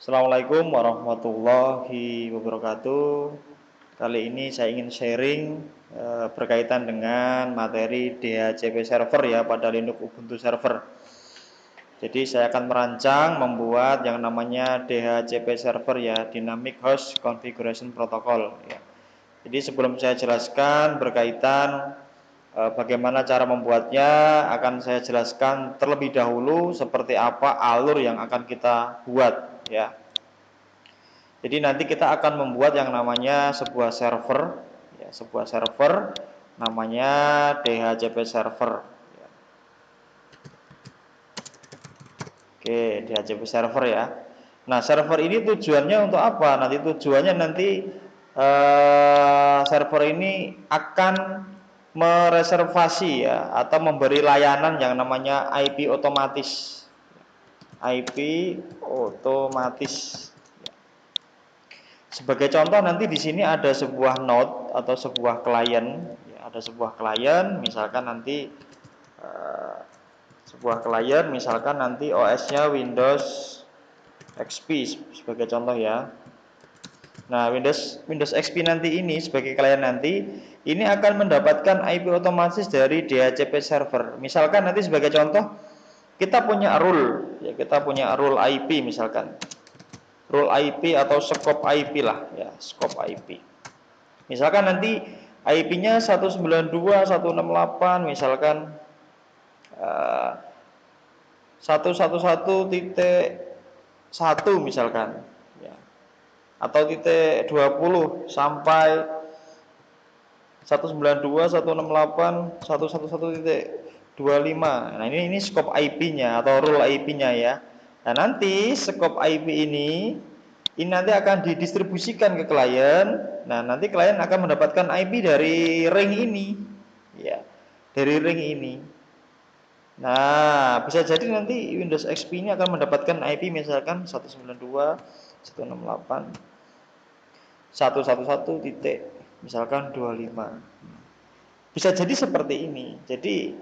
Assalamualaikum warahmatullahi wabarakatuh. Kali ini saya ingin sharing berkaitan dengan materi DHCP server ya pada Linux Ubuntu server. Jadi saya akan merancang membuat yang namanya DHCP server ya, Dynamic Host Configuration Protocol ya. Jadi sebelum saya jelaskan berkaitan bagaimana cara membuatnya, akan saya jelaskan terlebih dahulu seperti apa alur yang akan kita buat ya. Jadi nanti kita akan membuat yang namanya sebuah server ya, sebuah server namanya DHCP server ya. Oke, DHCP server ya. Nah, server ini tujuannya untuk apa? Nanti server ini akan mereservasi ya atau memberi layanan yang namanya IP otomatis. IP otomatis. Sebagai contoh nanti di sini ada sebuah node atau sebuah klien, ya, ada sebuah klien, misalkan nanti OS-nya Windows XP sebagai contoh ya. Nah, Windows XP nanti ini sebagai klien nanti ini akan mendapatkan IP otomatis dari DHCP server. Misalkan nanti sebagai contoh kita punya rule, ya kita punya rule IP misalkan. Rule IP atau scope IP lah ya, scope IP. Misalkan nanti IP-nya 192.168 misalkan 111.1 misalkan ya. Atau titik 20 sampai 192.168.111.25. Nah, ini scope IP-nya atau rule IP-nya ya. Nah, nanti scope IP ini nanti akan didistribusikan ke klien. Nah, nanti klien akan mendapatkan IP dari ring ini. Ya, dari ring ini. Nah, bisa jadi nanti Windows XP ini akan mendapatkan IP misalkan 192.168.111 titik misalkan 25. Bisa jadi seperti ini. Jadi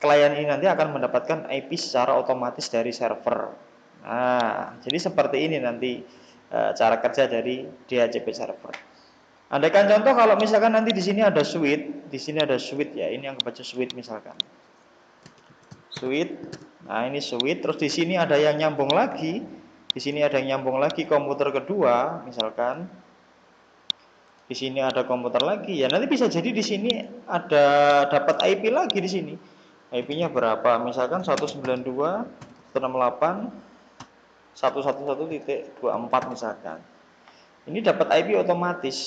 klien ini nanti akan mendapatkan IP secara otomatis dari server. Nah, jadi seperti ini nanti cara kerja dari DHCP server. Andaikan contoh kalau misalkan nanti di sini ada switch, ya, ini yang kebaca switch misalkan. Switch. Nah, ini switch, terus di sini ada yang nyambung lagi. Di sini ada yang nyambung lagi komputer kedua misalkan. Di sini ada komputer lagi. Ya, nanti bisa jadi di sini ada dapat IP lagi di sini. IP-nya berapa? Misalkan 192.168.111.24 misalkan. Ini dapat IP otomatis.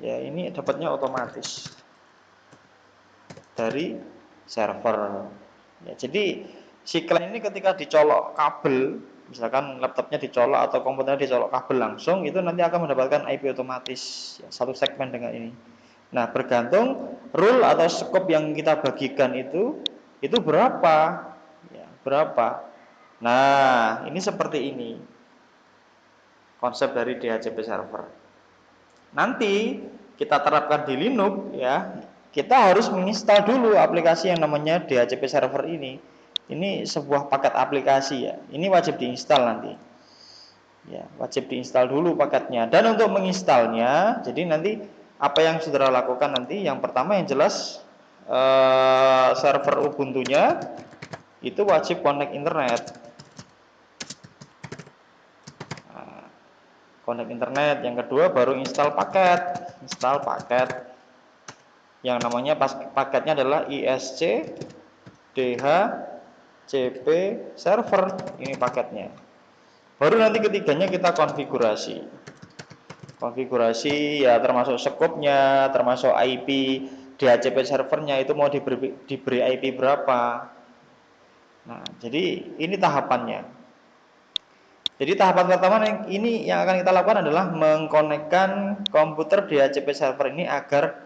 Ya, ini dapatnya otomatis dari server. Ya, jadi si klien ini ketika dicolok kabel, misalkan laptopnya dicolok atau komputernya dicolok kabel langsung, itu nanti akan mendapatkan IP otomatis ya, satu segmen dengan ini. Nah, bergantung rule atau scope yang kita bagikan itu berapa? Ya, berapa? Nah, ini seperti ini konsep dari DHCP server. Nanti kita terapkan di Linux ya, kita harus menginstal dulu aplikasi yang namanya DHCP server ini. Ini sebuah paket aplikasi ya. Ini wajib diinstal nanti. Ya, wajib diinstal dulu paketnya. Dan untuk menginstalnya, jadi nanti apa yang saudara lakukan nanti? Yang pertama yang jelas server Ubuntu-nya itu wajib connect internet. Nah, connect internet. Yang kedua baru install paket. Install paket. Yang namanya paketnya adalah ISC DHCP server. Ini paketnya. Baru nanti ketiganya kita konfigurasi. Konfigurasi ya termasuk scope-nya, termasuk IP DHCP servernya itu mau diberi IP berapa. Nah, jadi ini tahapannya. Jadi tahapan pertama ini yang akan kita lakukan adalah mengkonekkan komputer DHCP server ini agar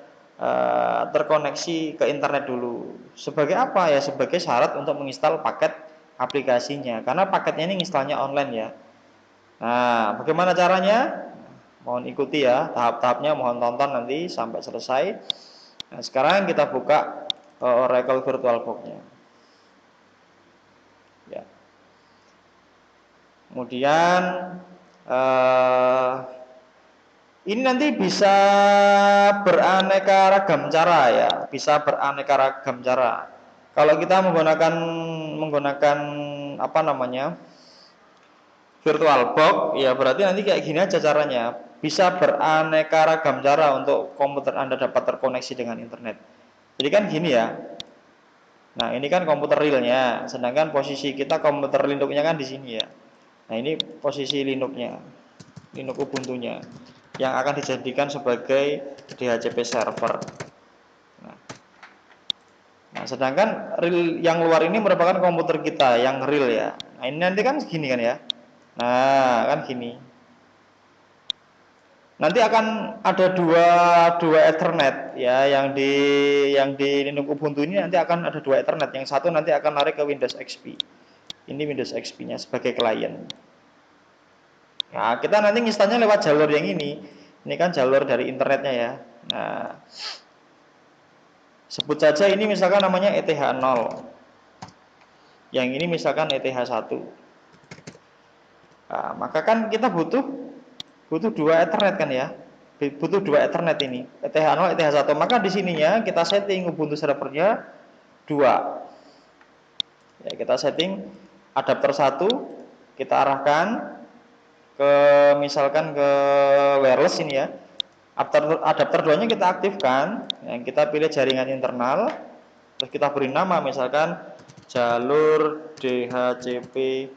terkoneksi ke internet dulu. Sebagai apa ya? Sebagai syarat untuk menginstal paket aplikasinya. Karena paketnya ini installnya online ya. Nah, bagaimana caranya? Mohon ikuti ya tahap-tahapnya, mohon tonton nanti sampai selesai. Nah, sekarang kita buka Oracle VirtualBox-nya. Ya. Kemudian Eh, ini nanti bisa beraneka ragam cara ya, bisa beraneka ragam cara. Kalau kita menggunakan apa namanya virtual box, ya berarti nanti kayak gini aja caranya. Bisa beraneka ragam cara untuk komputer Anda dapat terkoneksi dengan internet. Jadi kan gini ya. Nah ini kan komputer realnya, sedangkan posisi kita komputer Linuxnya kan di sini ya. Nah ini posisi Linuxnya, Linux Ubuntu-nya, yang akan dijadikan sebagai DHCP server. Nah, sedangkan real yang luar ini merupakan komputer kita yang real ya. Nah ini nanti kan segini kan ya. Nah kan gini. Nanti akan ada dua Ethernet ya, yang di Linux Ubuntu ini nanti akan ada dua Ethernet. Yang satu nanti akan narik ke Windows XP. Ini Windows XP-nya sebagai klien. Nah, kita nanti nginstalnya lewat jalur yang ini. Ini kan jalur dari internetnya ya. Nah, sebut saja ini misalkan namanya ETH0. Yang ini misalkan ETH1. Nah, maka kan kita butuh dua Ethernet kan ya. Butuh dua Ethernet ini, ETH0, ETH1. Maka di sininya kita setting Ubuntu servernya 2. Ya, kita setting adapter 1, kita arahkan ke misalkan ke wireless ini ya. Adapter 2-nya kita aktifkan, yang kita pilih jaringan internal, terus kita beri nama misalkan jalur DHCP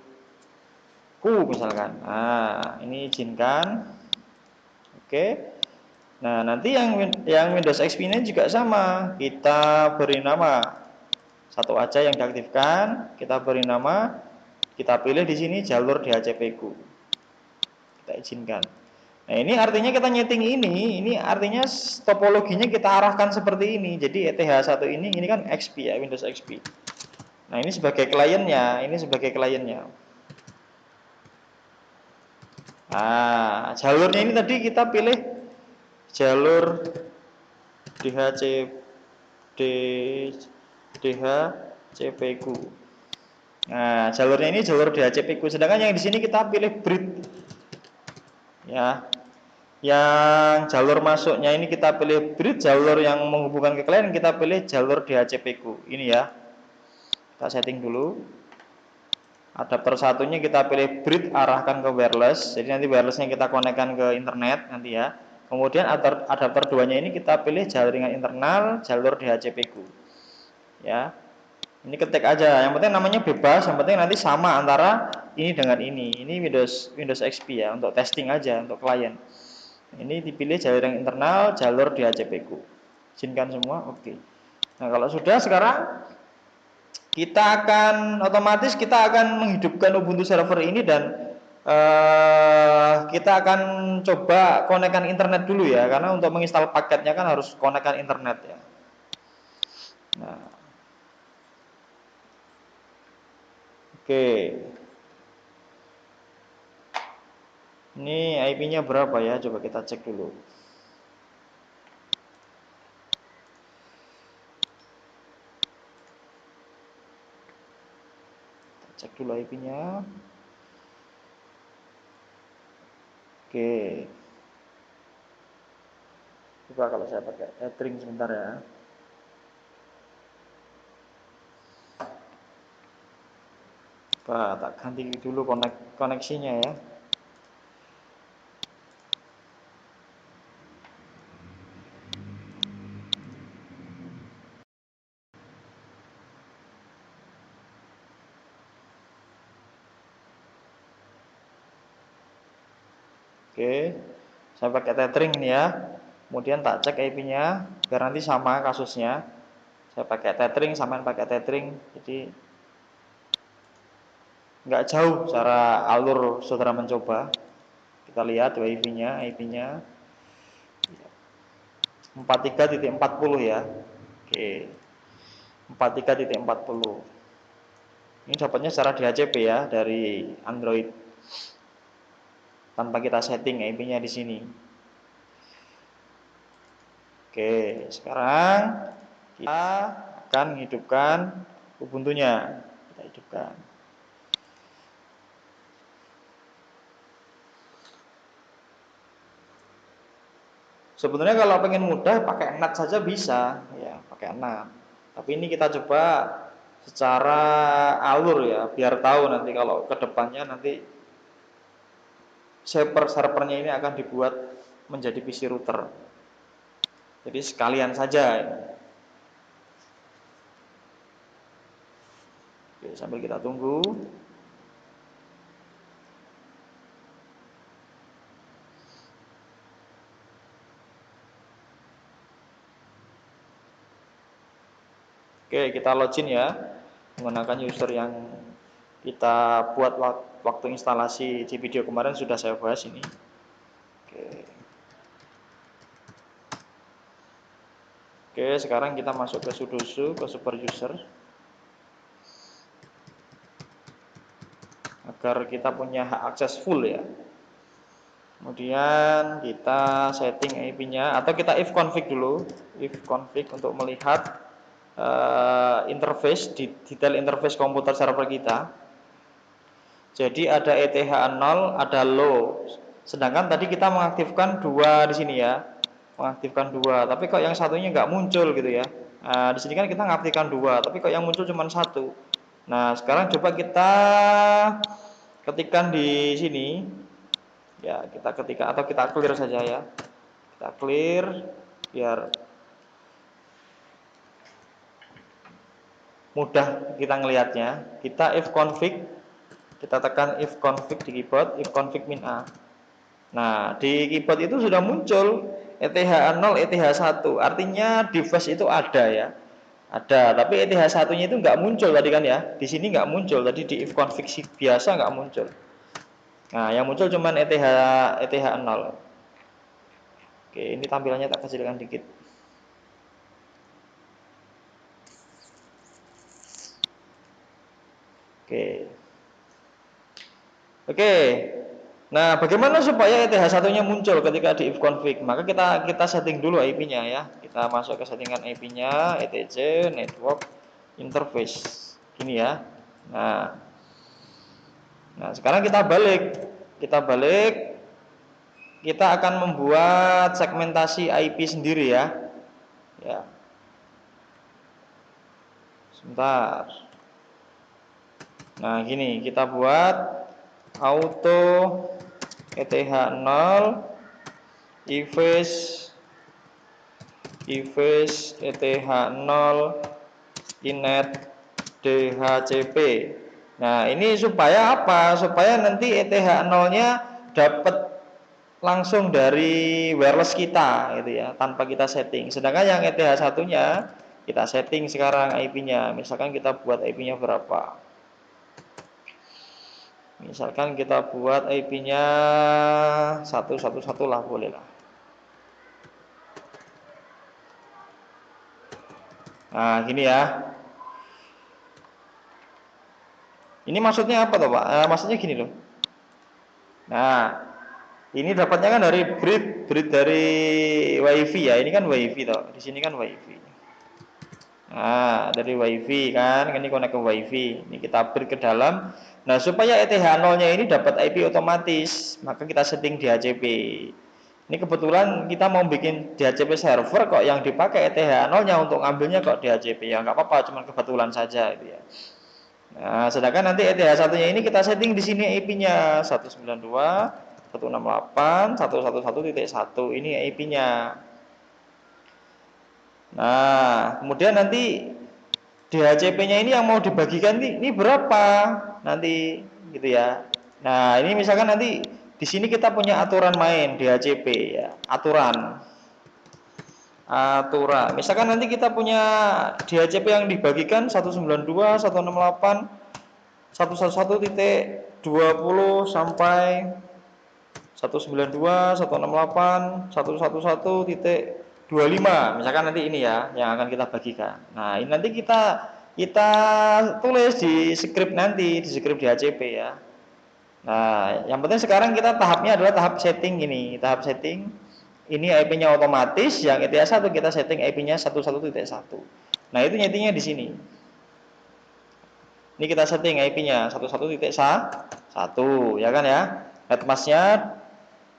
ku misalkan. Nah, ini izinkan. Oke. Nah, nanti yang Windows XP ini juga sama. Kita beri nama satu aja yang diaktifkan, kita beri nama, kita pilih di sini jalur DHCP ku. Kita izinkan. Nah, ini artinya kita nyeting ini artinya topologinya kita arahkan seperti ini. Jadi ETH1 ini kan XP ya, Windows XP. Nah, ini sebagai kliennya, ini sebagai kliennya. Nah, jalurnya ini tadi kita pilih jalur DHCP ku. Nah, jalurnya ini jalur DHCP ku. Sedangkan yang di sini kita pilih bridge. Ya. Yang jalur masuknya ini kita pilih bridge, jalur yang menghubungkan ke klien kita pilih jalur DHCP ku. Ini ya. Kita setting dulu. Adapter satunya kita pilih bridge, arahkan ke wireless. Jadi nanti wirelessnya kita konekkan ke internet nanti ya. Kemudian adapter 2-nya ini kita pilih jaringan internal, jalur DHCP ku. Ya. Ini ketik aja. Yang penting namanya bebas, yang penting nanti sama antara ini dengan ini. Ini Windows XP ya, untuk testing aja untuk klien. Ini dipilih jalur yang internal, jalur DHCP ku. Izinkan semua, oke. Nah, kalau sudah sekarang kita akan menghidupkan Ubuntu server ini dan kita akan coba konekkan internet dulu ya, karena untuk menginstal paketnya kan harus konekkan internet ya. Nah, oke. Ini IP-nya berapa ya? Coba kita cek dulu. Kita cek dulu IP-nya. Oke. Coba kalau saya pakai tethering sebentar ya. Coba tak ganti dulu koneksinya ya. Oke, saya pakai tethering ini ya. Kemudian tak cek IP-nya biar nanti sama kasusnya. Saya pakai tethering, sama pakai tethering, jadi nggak jauh cara alur saudara mencoba. Kita lihat IP-nya, 43.40 ya. Oke, 43.40. Ini dapatnya secara DHCP ya dari Android, tanpa kita setting IP-nya di sini. Oke, sekarang kita akan menghidupkan Ubuntu-nya. Kita hidupkan. Sebenarnya kalau pengen mudah pakai NAT saja bisa, ya pakai NAT. Tapi ini kita coba secara alur ya, biar tahu nanti kalau ke depannya nanti servernya ini akan dibuat menjadi PC router. Jadi sekalian saja. Oke, sambil kita tunggu. Oke, kita login ya menggunakan user yang kita buat waktu instalasi di video kemarin sudah saya bahas ini. Oke. Oke, sekarang kita masuk ke sudosu, ke super user. Agar kita punya hak akses full ya. Kemudian kita setting IP-nya atau kita if config dulu, if config untuk melihat interface, detail interface komputer server kita. Jadi ada ETH0, ada low. Sedangkan tadi kita mengaktifkan dua di sini ya, mengaktifkan dua. Tapi kok yang satunya nggak muncul gitu ya. Nah, di sini kan kita mengaktifkan dua, tapi kok yang muncul cuma satu. Nah, sekarang coba kita ketikkan di sini. Ya, kita ketikkan atau kita clear saja ya. Kita clear biar mudah kita ngelihatnya. Kita if config, kita tekan if config di keyboard, if config min a. Nah, di keyboard itu sudah muncul ETH0, ETH1. Artinya device itu ada ya. Ada, tapi ETH1-nya itu nggak muncul tadi kan ya. Di sini nggak muncul, tadi di if config biasa nggak muncul. Nah, yang muncul cuman ETH0. Oke, ini tampilannya tak kecilkan dikit. Oke. Oke. Nah, bagaimana supaya ETH1-nya muncul ketika di if config? Maka kita setting dulu IP-nya ya. Kita masuk ke settingan IP-nya, etc network interface. Gini ya. Nah, sekarang kita balik. Kita akan membuat segmentasi IP sendiri ya. Ya. Sebentar. Nah, gini, kita buat auto ETH0 EVS ETH0 inet DHCP. Nah, ini supaya apa? Supaya nanti ETH0-nya dapat langsung dari wireless kita gitu ya, tanpa kita setting. Sedangkan yang ETH1-nya kita setting sekarang IP-nya. Misalkan kita buat IP-nya berapa? Misalkan kita buat IP-nya 111 lah, boleh lah. Nah, gini ya. Ini maksudnya apa toh, Pak? Maksudnya gini loh. Nah, ini dapatnya kan dari bridge dari WiFi ya. Ini kan WiFi toh. Di sini kan WiFi. Nah, dari WiFi kan, ini connect ke WiFi. Ini kita bridge ke dalam. Nah, supaya ETH0-nya ini dapat IP otomatis, maka kita setting DHCP. Ini kebetulan kita mau bikin DHCP server kok yang dipakai ETH0-nya untuk ngambilnya kok DHCP. Ya nggak apa-apa, cuma kebetulan saja gitu ya. Nah, sedangkan nanti ETH1-nya ini kita setting di sini IP-nya 192.168.111.1. Ini IP-nya. Nah, kemudian nanti DHCP-nya ini yang mau dibagikan ini berapa nanti gitu ya. Nah, ini misalkan nanti di sini kita punya aturan main DHCP ya, aturan. Misalkan nanti kita punya DHCP yang dibagikan 192.168.111.20 sampai 192.168.111.25. Misalkan nanti ini ya yang akan kita bagikan. Nah, ini nanti kita tulis di script nanti, di script DHCP ya. Nah, yang penting sekarang kita tahapnya adalah tahap setting ini, tahap setting. Ini IP-nya otomatis, yang ETH1 kita setting IP-nya 11.1. Nah, itu nyetingnya di sini. Ini kita setting IP-nya 11.1, ya kan ya. Netmask-nya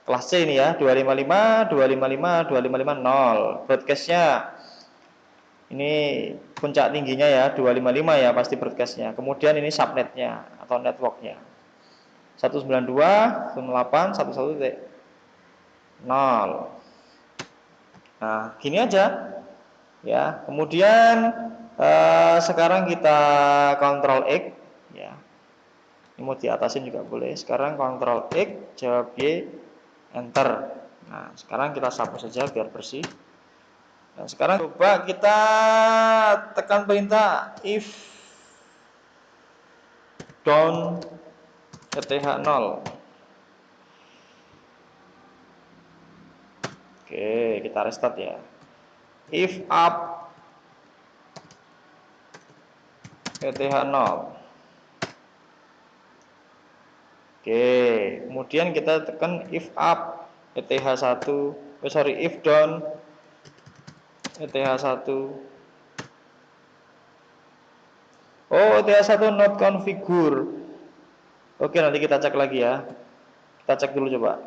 Kelas C ini ya, 255, 255, 255, 0. Broadcast-nya ini puncak tingginya ya, 255 ya pasti broadcast-nya. Kemudian ini subnet-nya atau network-nya. 192, 108, 11.0. Nah, gini aja ya. Kemudian sekarang kita Ctrl X ya. Ini mau diatasin juga boleh. Sekarang Ctrl X, jawab Y, enter. Nah, sekarang kita sapu saja biar bersih. Nah, sekarang coba kita tekan perintah if down ETH 0. Oke, kita restart ya. If up ETH 0. Oke, kemudian kita tekan if up ETH 1, if down ETH 1. Oh, ETH 1 not configure. Oke, nanti kita cek lagi ya. Kita cek dulu coba.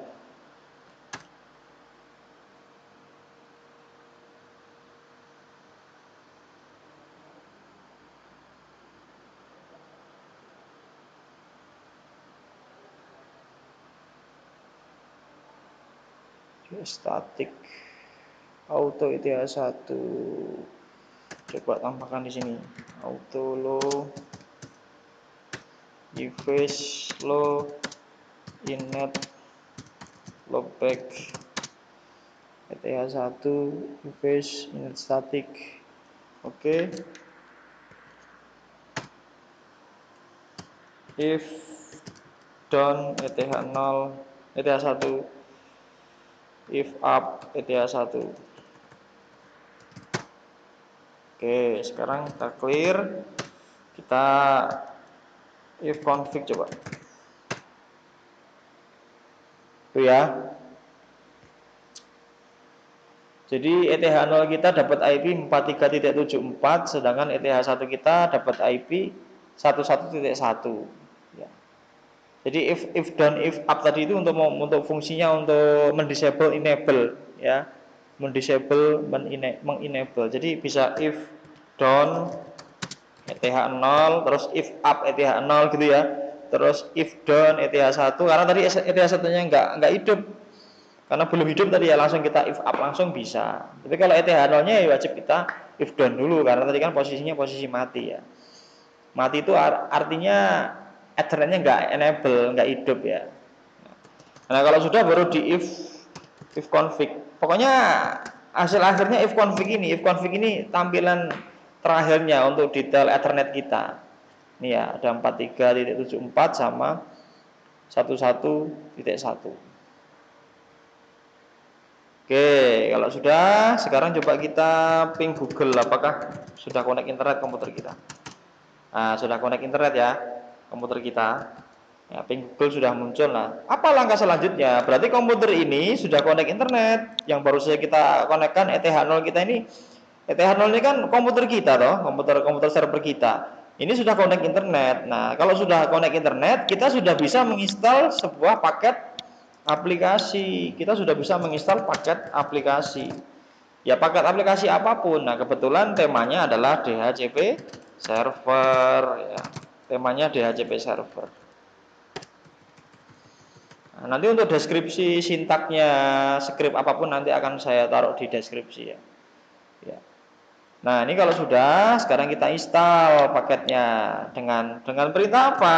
Static auto ETH 1. Coba tambahkan di sini. Auto low device low innet loopback ETH 1 device innet static. Oke. If down ETH 0 ETH 1, if up ETH 1. Oke, sekarang kita clear. Kita if config coba. Tuh ya. Jadi ETH 0 kita dapat IP 43.74, sedangkan ETH 1 kita dapat IP 11.1. Ya. Jadi if down if up tadi itu untuk fungsinya untuk mendisable enable ya. Mendisable mengenable. Jadi bisa if down ETH 0 terus if up ETH 0 gitu ya. Terus if down ETH 1 karena tadi ETH 1-nya enggak hidup. Karena belum hidup tadi ya langsung kita if up langsung bisa. Tapi kalau ETH 0-nya ya wajib kita if down dulu karena tadi kan posisinya posisi mati ya. Mati itu artinya Ethernetnya nggak enable, nggak hidup ya. Nah kalau sudah baru di if config. Pokoknya hasil akhirnya if config ini. If config ini tampilan terakhirnya untuk detail Ethernet kita. Ini ya ada 43.74 sama 11.1. Oke, kalau sudah, sekarang coba kita ping Google apakah sudah connect internet komputer kita. Nah, sudah connect internet ya komputer kita. Ya, ping Google sudah muncul. Nah, apa langkah selanjutnya? Berarti komputer ini sudah connect internet. Yang baru saja kita konekkan ETH0 kita ini. ETH0 ini kan komputer kita toh, komputer server kita. Ini sudah connect internet. Nah, kalau sudah connect internet, kita sudah bisa menginstal sebuah paket aplikasi. Kita sudah bisa menginstal paket aplikasi. Ya, paket aplikasi apapun. Nah, kebetulan temanya adalah DHCP server ya. Temanya DHCP server. Nah, nanti untuk deskripsi sintaknya script apapun nanti akan saya taruh di deskripsi ya. Ya. Nah, ini kalau sudah, sekarang kita install paketnya dengan perintah apa?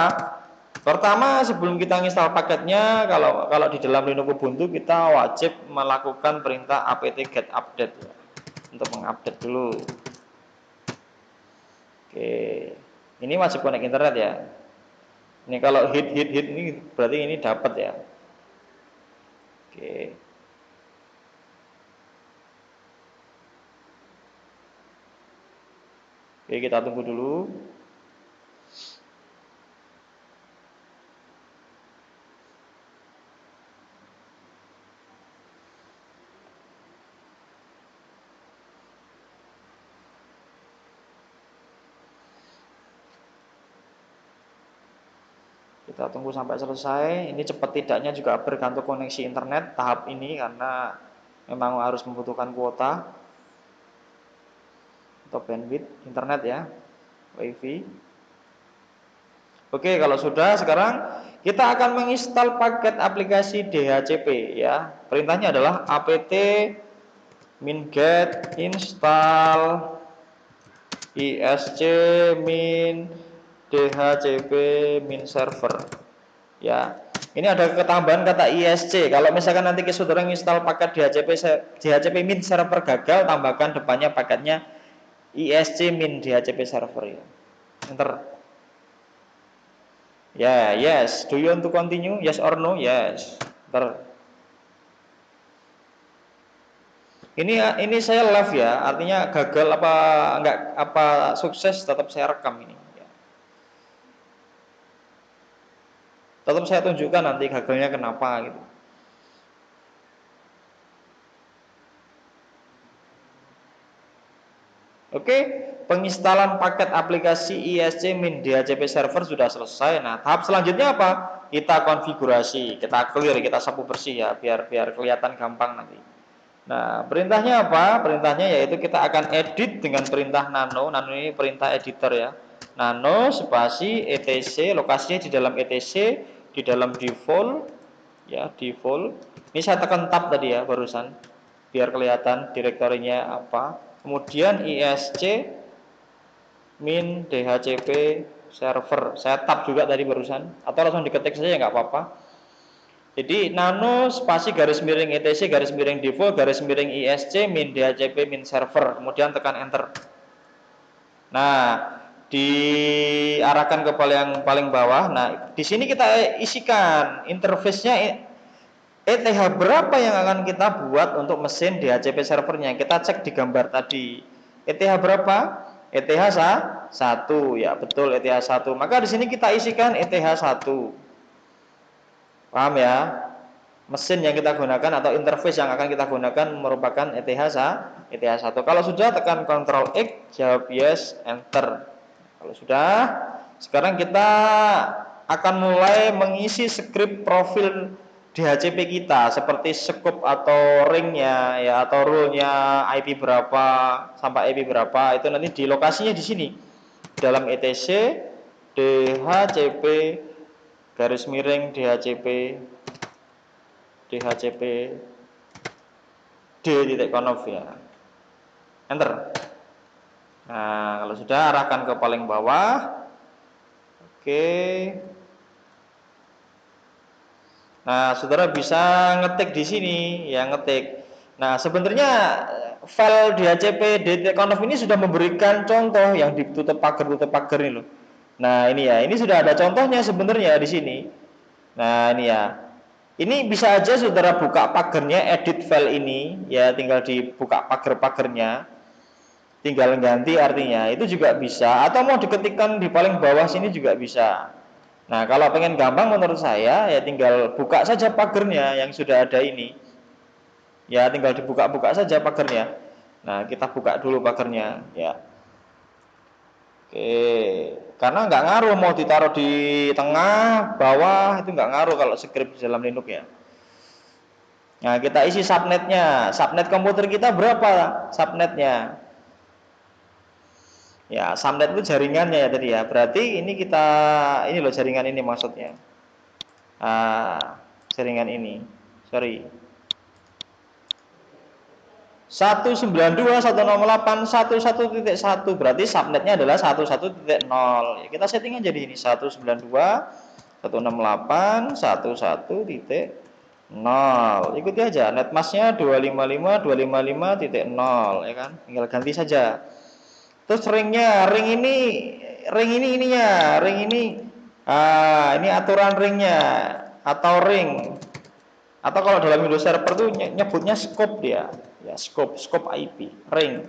Pertama, sebelum kita install paketnya, kalau di dalam Linux Ubuntu kita wajib melakukan perintah apt get update ya, untuk mengupdate dulu. Oke, ini wajib connect internet ya. Ini kalau hit ini berarti ini dapat ya. Oke. Oke, kita tunggu dulu. Kita tunggu sampai selesai. Ini cepat tidaknya juga bergantung koneksi internet tahap ini karena memang harus membutuhkan kuota atau bandwidth internet ya, WiFi. Oke, kalau sudah sekarang kita akan menginstal paket aplikasi DHCP ya. Perintahnya adalah apt min-get install isc min dhcp min server ya. Ini ada ketambahan kata isc. Kalau misalkan nanti saudara install paket DHCP min server gagal, tambahkan depannya paketnya isc min dhcp server ya. Enter. Ya, yes. Do you want to continue? Yes or no? Yes. Enter. Ini saya live ya, artinya gagal apa enggak apa sukses tetap saya rekam ini. Ya. Tetap saya tunjukkan nanti gagalnya kenapa gitu. Oke, penginstalan paket aplikasi isc min dhcp server sudah selesai. Nah, tahap selanjutnya apa? Kita konfigurasi, kita clear, kita sapu bersih ya, biar kelihatan gampang nanti. Nah, perintahnya apa? Perintahnya yaitu kita akan edit dengan perintah nano. Nano ini perintah editor ya. Nano spasi etc, lokasinya di dalam etc, di dalam default ya, default. Ini saya tekan tab tadi ya barusan biar kelihatan direktorinya apa. Kemudian isc min dhcp server. Saya tab juga tadi barusan atau langsung diketik saja nggak apa-apa. Jadi nano spasi garis miring etc garis miring default garis miring isc min dhcp min server, kemudian tekan enter. Nah, diarahkan ke paling bawah. Nah, di sini kita isikan interface-nya ETH berapa yang akan kita buat untuk mesin DHCP servernya. Kita cek di gambar tadi. ETH berapa? ETH 1 ya, betul ETH 1. Maka di sini kita isikan ETH 1. Paham ya? Mesin yang kita gunakan atau interface yang akan kita gunakan merupakan ETH 1. Kalau sudah tekan Ctrl X, jawab yes, enter. Kalau sudah, sekarang kita akan mulai mengisi script profil DHCP kita seperti scope atau ringnya ya atau rule-nya IP berapa sampai IP berapa itu nanti di lokasinya di sini dalam etc DHCP garis miring DHCP d.conf ya, enter. Nah, kalau sudah arahkan ke paling bawah. Oke. Nah, saudara bisa ngetik di sini, ya ngetik. Nah, sebenarnya file dhcp d.conf ini sudah memberikan contoh yang ditutup pagar ini loh. Nah, ini ya, ini sudah ada contohnya sebenarnya di sini. Nah, ini ya. Ini bisa aja saudara buka pagarnya, edit file ini, ya tinggal dibuka pagar-pagarnya. Tinggal ganti artinya, itu juga bisa. Atau mau diketikkan di paling bawah sini juga bisa. Nah, kalau pengen gampang menurut saya ya tinggal buka saja pagarnya yang sudah ada ini. Ya, tinggal dibuka-buka saja pagarnya. Nah, kita buka dulu pagarnya ya. Oke, karena nggak ngaruh mau ditaruh di tengah, bawah itu nggak ngaruh kalau script di dalam Linux ya. Nah, kita isi subnetnya. Subnet komputer kita berapa subnetnya? Ya, subnet itu jaringannya ya tadi ya. Berarti ini ini loh jaringan ini maksudnya. Jaringan ini. Sorry. 192.168.11.1 berarti subnetnya adalah 11.0. Ya, kita setting aja di sini 192.168.11.0. Ikuti aja. Netmasknya 255.255.0 ya kan. Tinggal ganti saja. Terus ring ini aturan ringnya atau ring. Atau kalau dalam Windows Server tuh nyebutnya scope dia. Ya, scope IP, ring.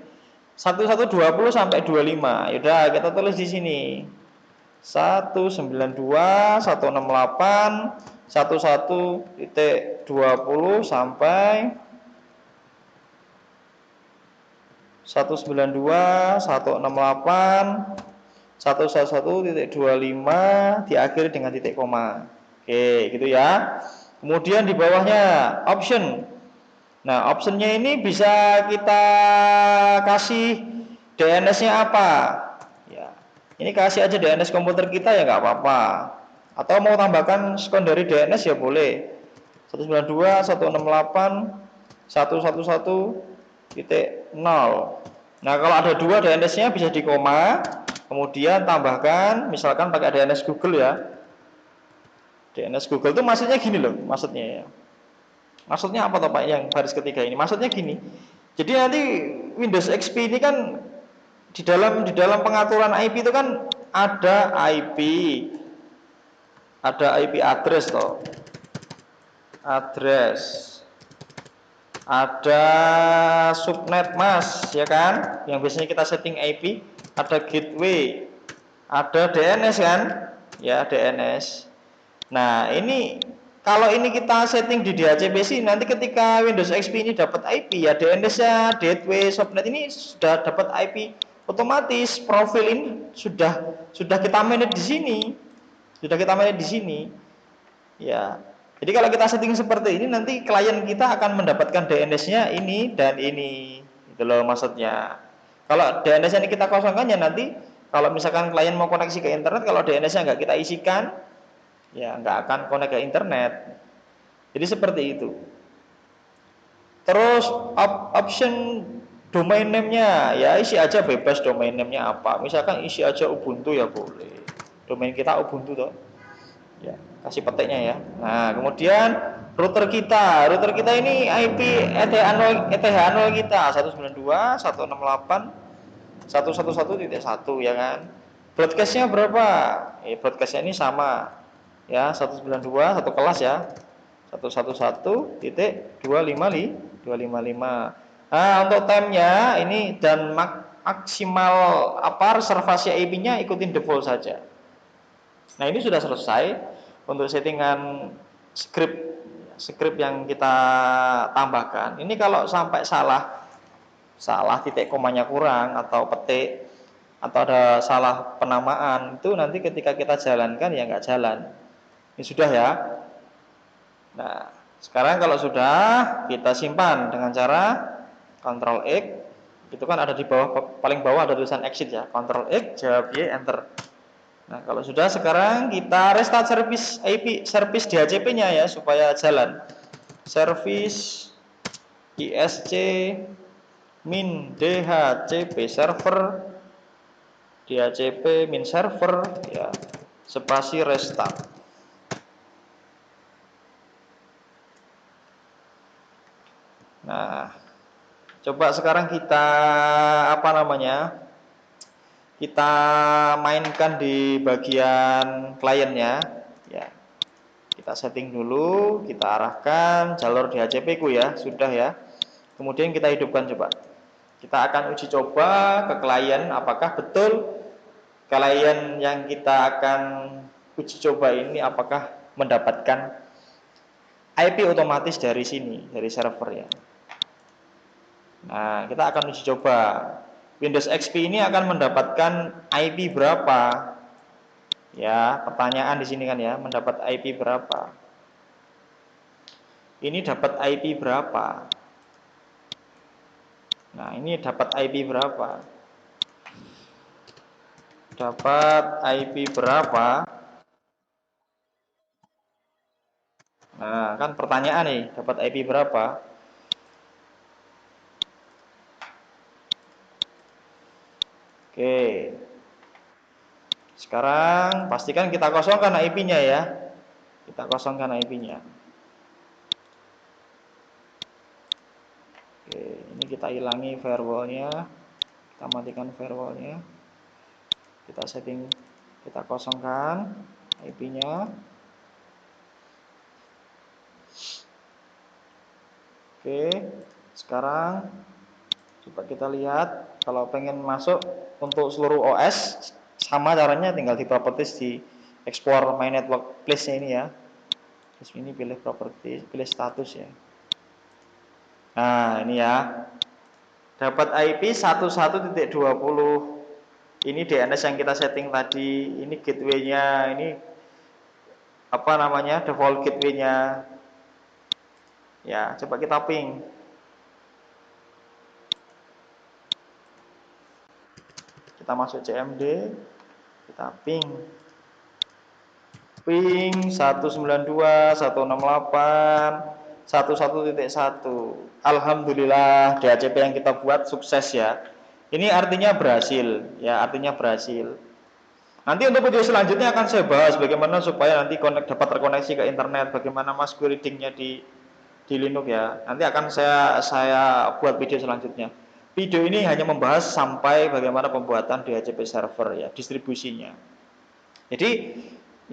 1120 sampai 25. Yaudah, kita tulis di sini. 192.168.11.20 sampai 192.168 111.25 diakhiri dengan titik koma. Oke, gitu ya. Kemudian di bawahnya option. Nah, optionnya ini bisa kita kasih DNS-nya apa? Ya, ini kasih aja DNS komputer kita ya nggak apa-apa. Atau mau tambahkan secondary DNS ya boleh. 192.168.111.0. Nah, kalau ada dua DNS-nya bisa di koma, kemudian tambahkan misalkan pakai DNS Google ya. DNS Google itu maksudnya gini loh, maksudnya ya. Maksudnya apa toh Pak yang baris ketiga ini? Maksudnya gini. Jadi nanti Windows XP ini kan di dalam pengaturan IP itu kan ada IP address toh. Address. Ada subnet mask ya kan? Yang biasanya kita setting IP, ada gateway, ada DNS kan? Ya, DNS. Nah, ini kalau ini kita setting di DHCP sih nanti ketika Windows XP ini dapat IP ya DNS-nya, gateway, subnet ini sudah dapat IP otomatis profil ini sudah kita manage di sini. Sudah kita manage di sini. Ya. Jadi kalau kita setting seperti ini nanti klien kita akan mendapatkan DNS-nya ini dan ini. Itu loh maksudnya. Kalau DNS-nya ini kita kosongkan ya nanti kalau misalkan klien mau koneksi ke internet kalau DNS-nya nggak kita isikan ya nggak akan connect ke internet. Jadi seperti itu. Terus option domain name-nya ya isi aja bebas domain name-nya apa. Misalkan isi aja Ubuntu ya boleh. Domain kita Ubuntu toh. Ya, kasih petiknya ya. Nah, kemudian router kita ini IP ETH0 kita 192.168.111.1 ya kan. Broadcast-nya berapa? Broadcast-nya ini sama ya 192 satu kelas ya 111.255. Nah, untuk time-nya ini dan maksimal reservasi IP-nya ikutin default saja. Nah, ini sudah selesai untuk settingan script yang kita tambahkan. Ini kalau sampai salah titik komanya kurang atau petik atau ada salah penamaan itu nanti ketika kita jalankan ya nggak jalan. Ini sudah ya. Nah, sekarang kalau sudah kita simpan dengan cara Ctrl X. Itu kan ada di bawah, paling bawah ada tulisan exit ya. Ctrl X, jawab Y, enter. Nah, kalau sudah sekarang kita restart service IP service DHCP-nya ya supaya jalan. Service ISC min DHCP server DHCP min server ya spasi restart. Nah, coba sekarang kita kita mainkan di bagian kliennya ya. Kita setting dulu, kita arahkan jalur DHCP ku ya, sudah ya. Kemudian kita hidupkan coba. Kita akan uji coba ke klien apakah betul klien yang kita akan uji coba ini apakah mendapatkan IP otomatis dari sini, dari server ya. Nah, kita akan uji coba. Windows XP ini akan mendapatkan IP berapa? Ya, pertanyaan di sini kan ya, mendapat IP berapa? Ini dapat IP berapa? Nah, ini dapat IP berapa? Dapat IP berapa? Nah, kan pertanyaan nih, dapat IP berapa? Oke. Sekarang pastikan kita kosongkan IP-nya ya. Kita kosongkan IP-nya. Oke, ini kita hilangi firewall-nya. Kita matikan firewall-nya. Kita setting, kita kosongkan IP-nya. Oke, sekarang coba kita lihat kalau pengen masuk untuk seluruh OS sama caranya tinggal di properties di explore my network place-nya ini ya. Terus ini pilih properties, pilih status ya. Nah, ini ya. Dapat IP 11.20 Ini DNS yang kita setting tadi, ini gateway-nya, ini apa namanya, default gateway-nya. Ya, coba kita ping. Kita masuk CMD, kita ping. Ping 192.168.11.1. Alhamdulillah DHCP yang kita buat sukses ya. Ini artinya berhasil, ya artinya berhasil. Nanti untuk video selanjutnya akan saya bahas bagaimana supaya nanti dapat terkoneksi ke internet, bagaimana masquerading-nya di Linux ya. Nanti akan saya buat video selanjutnya. Video ini hanya membahas sampai bagaimana pembuatan DHCP server ya, distribusinya. Jadi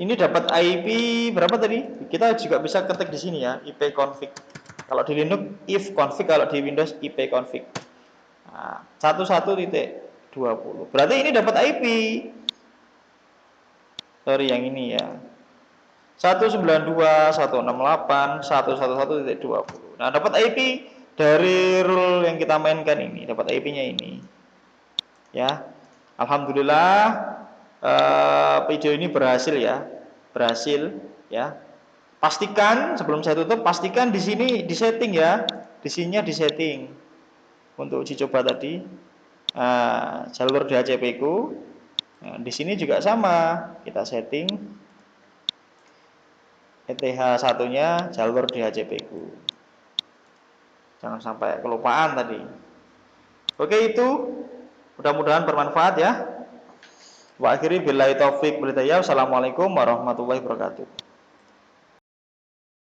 ini dapat IP berapa tadi? Kita juga bisa ketik di sini ya, IP config. Kalau di Linux if config, kalau di Windows IP config. Nah, 11.20. Berarti ini dapat IP. Sorry yang ini ya. 192.168.111.20. Nah, dapat IP dari rule yang kita mainkan ini, dapat IP-nya ini. Ya. Alhamdulillah video ini berhasil ya. Berhasil ya. Pastikan sebelum saya tutup, pastikan di sini disetting ya. Di sininya disetting. Untuk uji coba tadi jalur DHCP ku. Nah, di sini juga sama, kita setting ETH satunya jalur DHCP ku. Jangan sampai kelupaan tadi. Oke itu, mudah-mudahan bermanfaat ya. Wa akhiri billahi taufik wal hidayah. Wassalamualaikum warahmatullahi wabarakatuh.